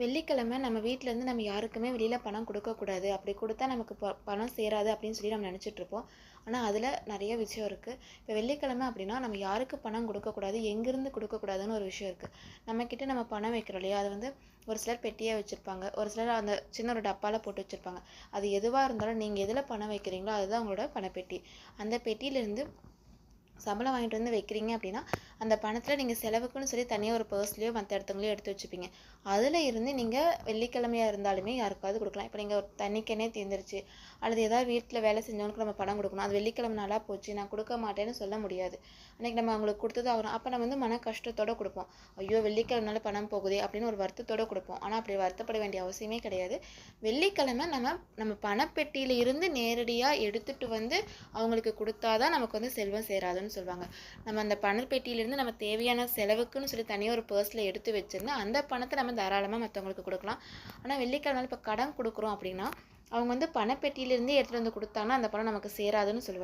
வெள்ளிக்கிழமை நம்ம வீட்டிலேருந்து நம்ம யாருக்குமே வெளியில் பணம் கொடுக்கக்கூடாது. அப்படி கொடுத்தா நமக்கு பணம் சேராது அப்படின்னு சொல்லி நம்ம நினச்சிட்ருப்போம். ஆனால் அதில் நிறைய விஷயம் இருக்குது. இப்போ வெள்ளிக்கிழமை அப்படின்னா நம்ம யாருக்கு பணம் கொடுக்கக்கூடாது, எங்கேருந்து கொடுக்கக்கூடாதுன்னு ஒரு விஷயம் இருக்குது. நம்மக்கிட்ட நம்ம பணம் வைக்கிறோம் இல்லையா, அது வந்து ஒரு சிலர் பெட்டியாக வச்சுருப்பாங்க, ஒரு சிலர் அந்த சின்ன ஒரு டப்பாவில் போட்டு வச்சுருப்பாங்க. அது எதுவாக இருந்தாலும் நீங்கள் எதில் பணம் வைக்கிறீங்களோ அதுதான் உங்களோட பணப்பெட்டி. அந்த பெட்டியிலேருந்து சம்பளம் வாங்கிட்டு வந்து வைக்கிறீங்க அப்படின்னா அந்த பணத்தில் நீங்கள் செலவுக்குன்னு சொல்லி தனியாக ஒரு பர்ஸ்லையோ மற்ற இடத்துலையோ எடுத்து வச்சுப்பீங்க. அதில் இருந்து நீங்கள் வெள்ளிக்கிழமையாக இருந்தாலுமே யாருக்காவது கொடுக்கலாம். இப்போ நீங்கள் ஒரு தண்ணிக்கெனே தீர்ந்துருச்சு அல்லது ஏதாவது வீட்டில் வேலை செஞ்சவனுக்கு நம்ம பணம் கொடுக்கணும், அது வெள்ளிக்கிழமை நாளாக போச்சு நான் கொடுக்க மாட்டேன்னு சொல்ல முடியாது. அன்றைக்கி நம்ம அவங்களுக்கு கொடுத்தது ஆகணும். அப்போ நம்ம வந்து மன கஷ்டத்தோடு கொடுப்போம். ஐயோ வெள்ளிக்கிழமைனால பணம் போகுதே அப்படின்னு ஒரு வருத்தத்தோடு கொடுப்போம். ஆனால் அப்படி வருத்தப்பட வேண்டிய அவசியமே கிடையாது. வெள்ளிக்கிழமை நம்ம பணப்பெட்டியில் இருந்து நேரடியாக எடுத்துகிட்டு வந்து அவங்களுக்கு கொடுத்தாதான் நமக்கு வந்து செல்வம் சேராதுன்னு சொல்லுவாங்க. நம்ம அந்த பணப்பெட்டியிலேருந்து நம்ம தேவையான செலவுக்குன்னு சொல்லி தனியாக ஒரு பர்ஸில் எடுத்து வச்சுருந்து அந்த பணத்தை நம்ம தாராளமாக மற்றவங்களுக்கு கொடுக்கலாம். ஆனால் வெள்ளிக்கிழமை இப்போ கடன் கொடுக்குறோம் அப்படின்னா அவங்க வந்து பணப்பெட்டியிலேருந்தே எடுத்துகிட்டு வந்து கொடுத்தாங்கன்னா அந்த பணம் நமக்கு சேராதுன்னு சொல்லுவாங்க.